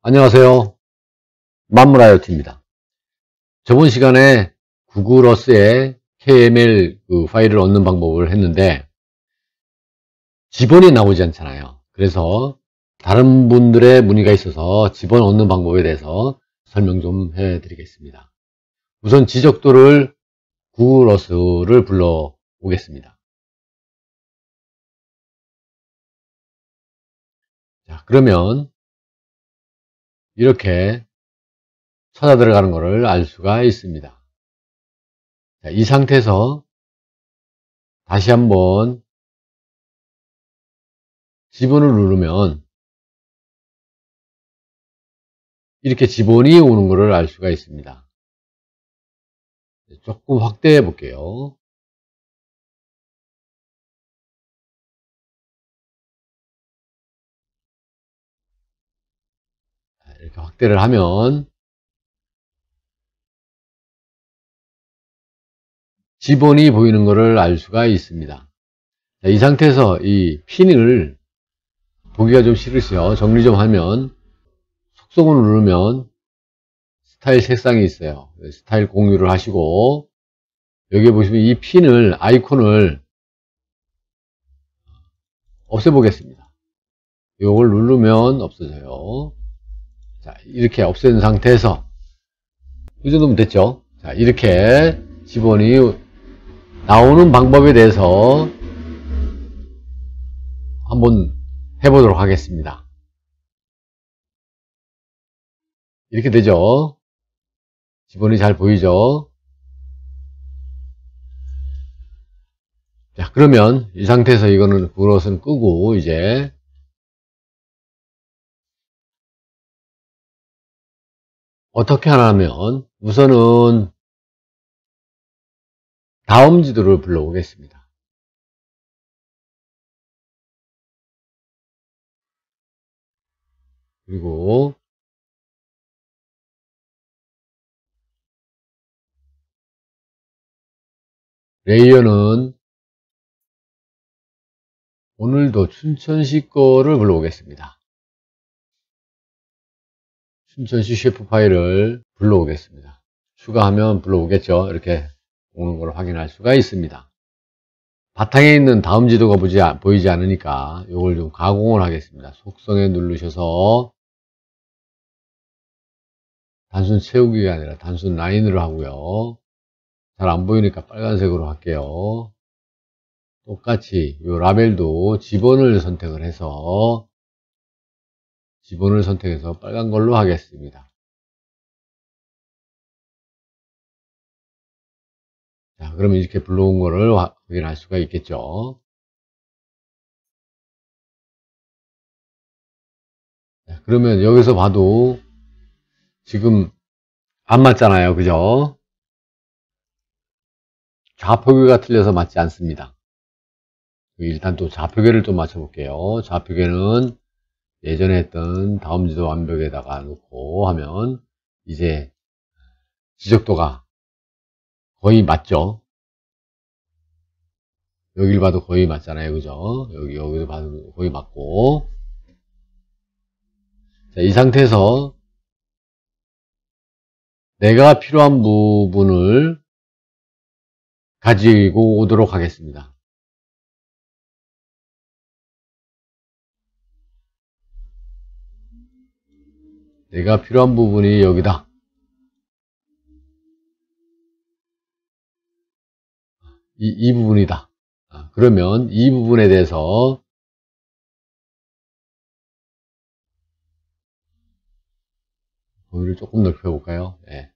안녕하세요. 만물 IoT입니다. 저번 시간에 구글 어스에 KML 파일을 얻는 방법을 했는데 지번이 나오지 않잖아요. 그래서 다른 분들의 문의가 있어서 지번 얻는 방법에 대해서 설명 좀 해드리겠습니다. 우선 지적도를 구글 어스를 불러 오겠습니다. 자, 그러면 이렇게 찾아 들어가는 것을 알 수가 있습니다. 자, 이 상태에서 다시 한번 지번을 누르면 이렇게 지번이 오는 것을 알 수가 있습니다. 조금 확대해 볼게요. 이렇게 확대를 하면 지번이 보이는 것을 알 수가 있습니다. 자, 이 상태에서 이 핀을 보기가 좀 싫으세요. 정리 좀 하면 속성을 누르면 스타일 색상이 있어요. 스타일 공유를 하시고 여기 보시면 이 핀을 아이콘을 없애보겠습니다. 이걸 누르면 없어져요. 자, 이렇게 없앤 상태에서 이 정도면 됐죠. 자, 이렇게 지번이 나오는 방법에 대해서 한번 해보도록 하겠습니다. 이렇게 되죠. 지번이 잘 보이죠. 자, 그러면 이 상태에서 이거는 그것은 끄고 이제 어떻게 하냐면 우선은 다음 지도를 불러오겠습니다. 그리고 레이어는 오늘도 춘천시 거를 불러오겠습니다. 춘천시 셰프 파일을 불러오겠습니다. 추가하면 불러오겠죠. 이렇게 오는 걸 확인할 수가 있습니다. 바탕에 있는 다음 지도가 보이지 않으니까 이걸 좀 가공을 하겠습니다. 속성에 누르셔서 단순 채우기가 아니라 단순 라인으로 하고요. 잘 안 보이니까 빨간색으로 할게요. 똑같이 이 라벨도 지번을 선택해서 빨간 걸로 하겠습니다. 자, 그러면 이렇게 불러온 거를 확인할 수가 있겠죠. 자, 그러면 여기서 봐도 지금 안 맞잖아요. 그죠? 좌표계가 틀려서 맞지 않습니다. 일단 또 좌표계를 좀 맞춰볼게요. 좌표계는 예전에 했던 다음 지도 완벽에다가 놓고 하면 이제 지적도가 거의 맞죠? 여길 봐도 거의 맞잖아요. 그죠? 여기도 봐도 거의 맞고. 자, 이 상태에서 내가 필요한 부분을 가지고 오도록 하겠습니다. 내가 필요한 부분이 여기다. 이 부분이다. 그러면 이 부분에 대해서 범위를 조금 넓혀볼까요? 네.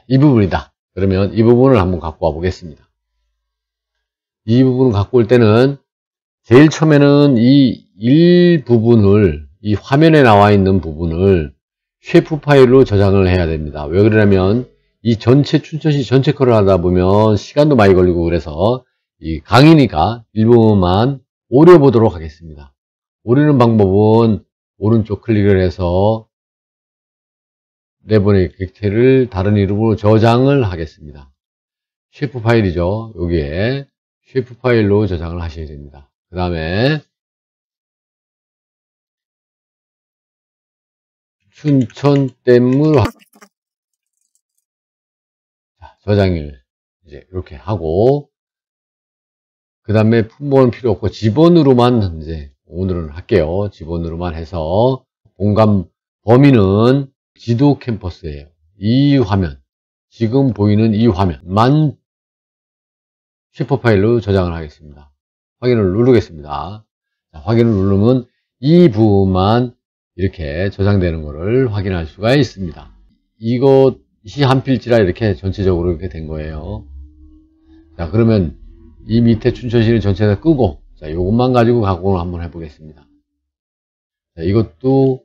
이 부분이다. 그러면 이 부분을 한번 갖고 와 보겠습니다. 이 부분을 갖고 올 때는 제일 처음에는 이 일부분을, 이 화면에 나와 있는 부분을 쉐프 파일로 저장을 해야 됩니다. 왜 그러냐면 이 전체 춘천시 전체 거를 하다 보면 시간도 많이 걸리고 그래서 이 강의니까 일부분만 오려 보도록 하겠습니다. 오리는 방법은 오른쪽 클릭을 해서 내보낼 객체를 다른 이름으로 저장을 하겠습니다. 쉐프 파일이죠. 여기에 쉐프 파일로 저장을 하셔야 됩니다. 그 다음에 춘천댐을 저장을 이제 이렇게 하고, 그 다음에 품목은 필요 없고 지번으로만 이제 오늘은 할게요. 지번으로만 해서 공간 범위는 지도 캠퍼스예요. 이 화면, 지금 보이는 이 화면만 쉐퍼 파일로 저장을 하겠습니다. 확인을 누르겠습니다. 자, 확인을 누르면 이 부분만 이렇게 저장되는 것을 확인할 수가 있습니다. 이것이 한 필지라 이렇게 전체적으로 이렇게 된 거예요. 자, 그러면 이 밑에 춘천시를 전체에다 끄고, 자, 이것만 가지고 가공을 한번 해보겠습니다. 자, 이것도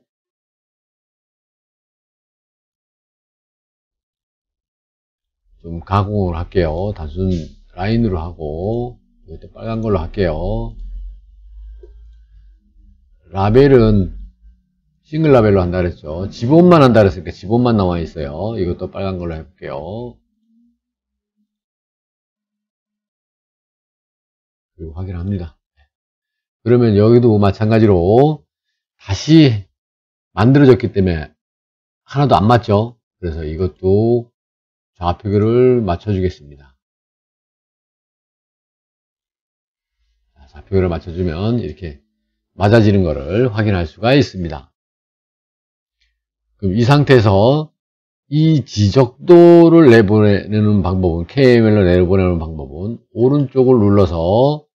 좀 가공을 할게요. 단순 라인으로 하고, 이것도 빨간 걸로 할게요. 라벨은 싱글 라벨로 한다 그랬죠. 지본만 한다 그랬으니까 지본만 나와 있어요. 이것도 빨간 걸로 해볼게요. 그리고 확인합니다. 그러면 여기도 마찬가지로 다시 만들어졌기 때문에 하나도 안 맞죠. 그래서 이것도 좌표계를 맞춰주겠습니다. 좌표계를 맞춰주면 이렇게 맞아지는 것을 확인할 수가 있습니다. 그럼 이 상태에서 이 지적도를 내보내는 방법은, KML로 내보내는 방법은 오른쪽을 눌러서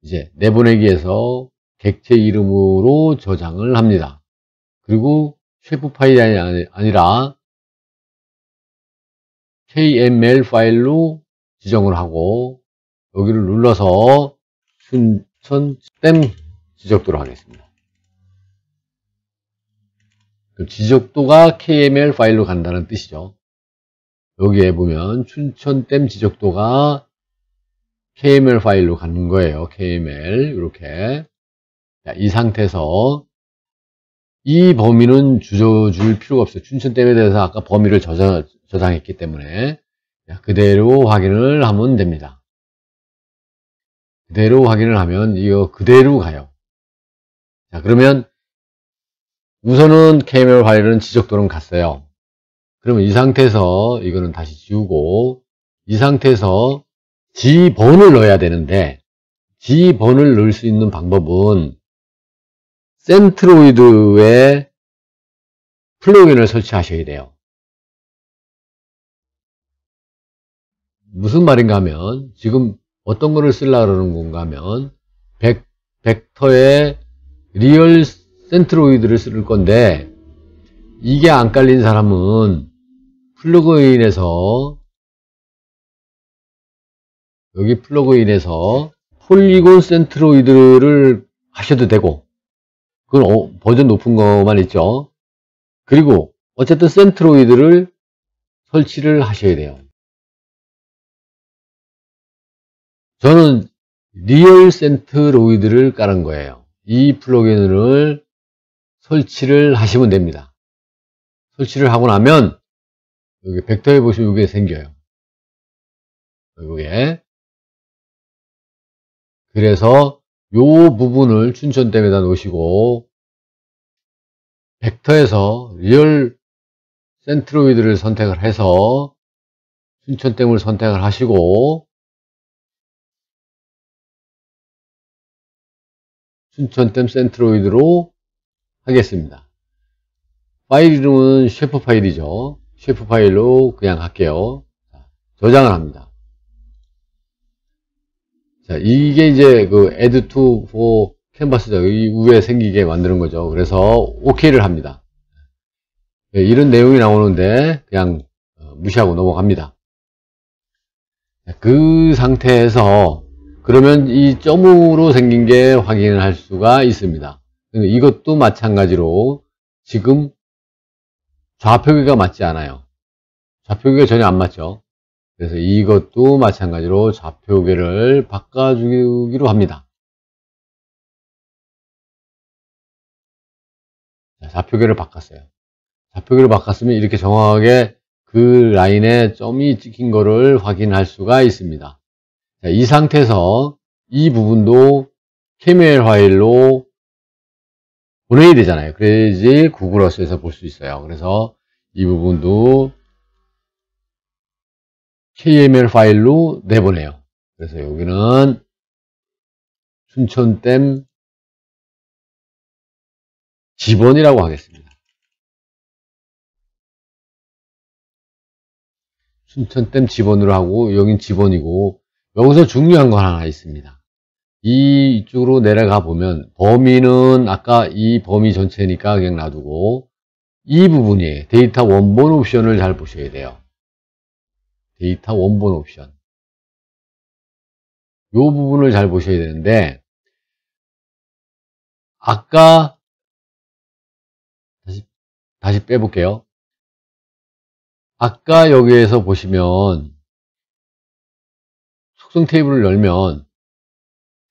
이제 내보내기에서 객체 이름으로 저장을 합니다. 그리고 쉐프 파일이 아니라 KML 파일로 지정을 하고 여기를 눌러서 춘천댐 지적도로 하겠습니다. 그럼 지적도가 KML 파일로 간다는 뜻이죠. 여기에 보면 춘천댐 지적도가 KML 파일로 가는 거예요. KML 이렇게. 자, 이 상태에서 이 범위는 줄여줄 필요가 없어요. 춘천댐에 대해서 아까 범위를 저장했기 때문에 그대로 확인을 하면 됩니다. 그대로 확인을 하면 이거 그대로 가요. 자, 그러면 우선은 KML 파일은 지적도는 갔어요. 그러면 이 상태에서 이거는 다시 지우고, 이 상태에서 지번을 넣어야 되는데, 지번을 넣을 수 있는 방법은 센트로이드에 플러그인을 설치하셔야 돼요. 무슨 말인가 하면, 지금 어떤 거를 쓰려고 그러는 건가 하면, 벡터에 리얼 센트로이드를 쓸 건데, 이게 안 깔린 사람은 플러그인에서, 여기 플러그인에서 폴리곤 센트로이드를 하셔도 되고, 그건 버전 높은 것만 있죠. 그리고 어쨌든 센트로이드를 설치를 하셔야 돼요. 저는 리얼 센트로이드를 깔은 거예요. 이 플러그인을 설치를 하시면 됩니다. 설치를 하고 나면 여기 벡터에 보시면 이게 생겨요. 이게. 그래서 요 부분을 춘천댐에다 놓으시고 벡터에서 리얼 센트로이드를 선택을 해서 춘천댐을 선택을 하시고 춘천댐 센트로이드로 하겠습니다. 파일 이름은 쉐프 파일이죠. 쉐프 파일로 그냥 할게요. 저장을 합니다. 자, 이게 이제 그 add to for canvas죠. 이 위에 생기게 만드는 거죠. 그래서 OK를 합니다. 네, 이런 내용이 나오는데 그냥 무시하고 넘어갑니다. 그 상태에서 그러면 이 점으로 생긴 게 확인을 할 수가 있습니다. 이것도 마찬가지로 지금 좌표계가 맞지 않아요. 좌표계가 전혀 안 맞죠. 그래서 이것도 마찬가지로 좌표계를 바꿔주기로 합니다. 자, 좌표계를 바꿨어요. 좌표계를 바꿨으면 이렇게 정확하게 그 라인에 점이 찍힌 거를 확인할 수가 있습니다. 자, 이 상태에서 이 부분도 KML 파일로 보내야 되잖아요. 그래야지 구글 어스에서 볼 수 있어요. 그래서 이 부분도 KML 파일로 내보내요. 그래서 여기는 춘천댐 지번이라고 하겠습니다. 춘천댐 지번으로 하고 여긴 지번이고, 여기서 중요한 건 하나 있습니다. 이쪽으로 내려가 보면 범위는 아까 이 범위 전체니까 그냥 놔두고, 이 부분이에요. 데이터 원본 옵션을 잘 보셔야 돼요. 데이터 원본 옵션. 이 부분을 잘 보셔야 되는데, 아까 다시 빼볼게요. 아까 여기에서 보시면 속성 테이블을 열면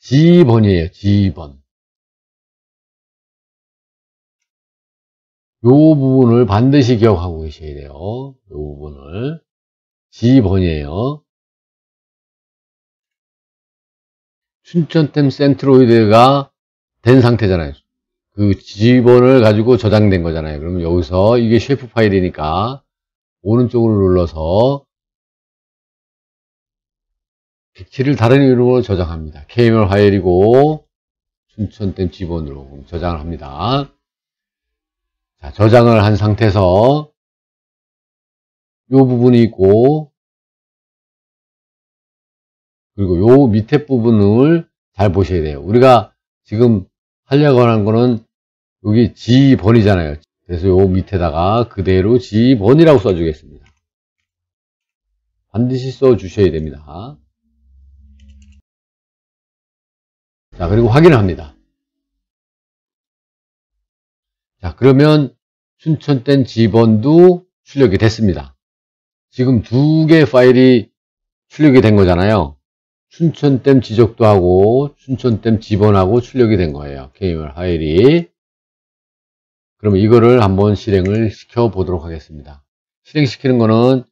G번이에요. G번. 이 부분을 반드시 기억하고 계셔야 돼요. 이 부분을. G번이에요. 춘천댐 센트로이드가 된 상태잖아요. 그 G번을 가지고 저장된 거잖아요. 그러면 여기서 이게 쉐프 파일이니까 오른쪽으로 눌러서 객체를 다른 이름으로 저장합니다. KML 파일이고 춘천댐 G번으로 저장을 합니다. 자, 저장을 한 상태에서 이 부분이 있고, 그리고 요 밑에 부분을 잘 보셔야 돼요. 우리가 지금 하려고 하는 거는 여기 G번이잖아요. 그래서 요 밑에다가 그대로 G번이라고 써주겠습니다. 반드시 써주셔야 됩니다. 자, 그리고 확인을 합니다. 자, 그러면 춘천댐 G번도 출력이 됐습니다. 지금 두 개의 파일이 출력이 된 거잖아요. 춘천댐 지적도 하고 춘천댐 G번하고 출력이 된 거예요. KML 파일이. 그럼 이거를 한번 실행을 시켜 보도록 하겠습니다. 실행시키는 거는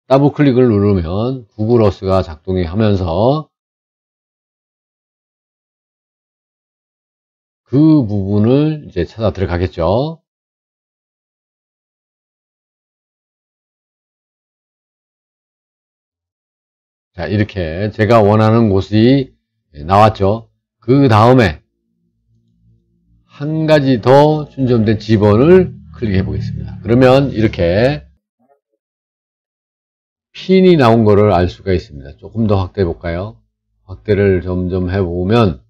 더블 클릭을 누르면 구글 어스가 작동이 하면서 그 부분을 이제 찾아 들어가겠죠. 자, 이렇게 제가 원하는 곳이 나왔죠. 그 다음에 한 가지 더 춘천댐 G번을 클릭해 보겠습니다. 그러면 이렇게 핀이 나온 거를 알 수가 있습니다. 조금 더 확대해 볼까요? 확대를 점점 해보면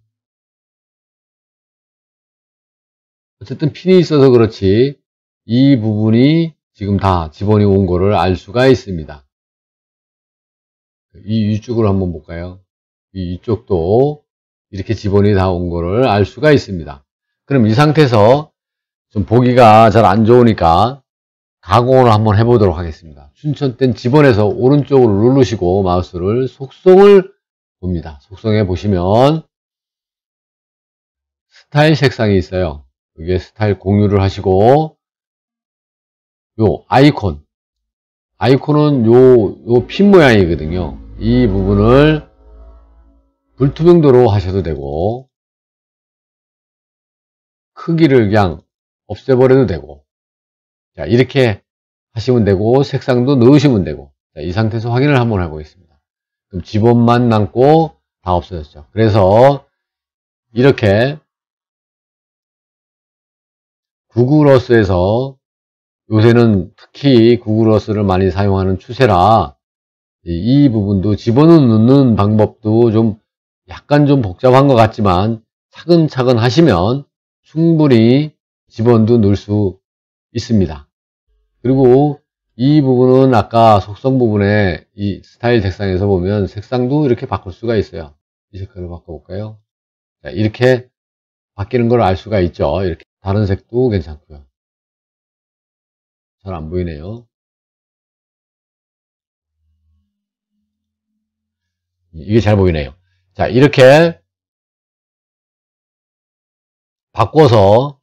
어쨌든 핀이 있어서 그렇지 이 부분이 지금 다 G번이 온 거를 알 수가 있습니다. 이쪽으로 한번 볼까요? 이쪽도 이렇게 G번이 다 온 거를 알 수가 있습니다. 그럼 이 상태에서 좀 보기가 잘 안 좋으니까 가공을 한번 해보도록 하겠습니다. 춘천댐 G번에서 오른쪽으로 누르시고 마우스를 속성을 봅니다. 속성에 보시면 스타일 색상이 있어요. 여기에 스타일 공유를 하시고 요 아이콘은 요 핀 모양이거든요. 이 부분을 불투명도로 하셔도 되고 크기를 그냥 없애버려도 되고, 자, 이렇게 하시면 되고 색상도 넣으시면 되고. 자, 이 상태에서 확인을 한번 해보겠습니다. 그럼 G번만 남고 다 없어졌죠. 그래서 이렇게 구글 어스에서 요새는 특히 구글 어스를 많이 사용하는 추세라 이 부분도 G번을 넣는 방법도 좀 약간 좀 복잡한 것 같지만 차근차근 하시면 충분히 G번도 넣을 수 있습니다. 그리고 이 부분은 아까 속성 부분에 이 스타일 색상에서 보면 색상도 이렇게 바꿀 수가 있어요. 이 색깔을 바꿔볼까요? 자, 이렇게 바뀌는 걸 알 수가 있죠. 이렇게 다른 색도 괜찮고요. 잘 안 보이네요. 이게 잘 보이네요. 자, 이렇게 바꿔서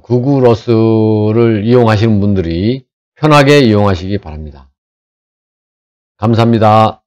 구글 어스를 이용하시는 분들이 편하게 이용하시기 바랍니다. 감사합니다.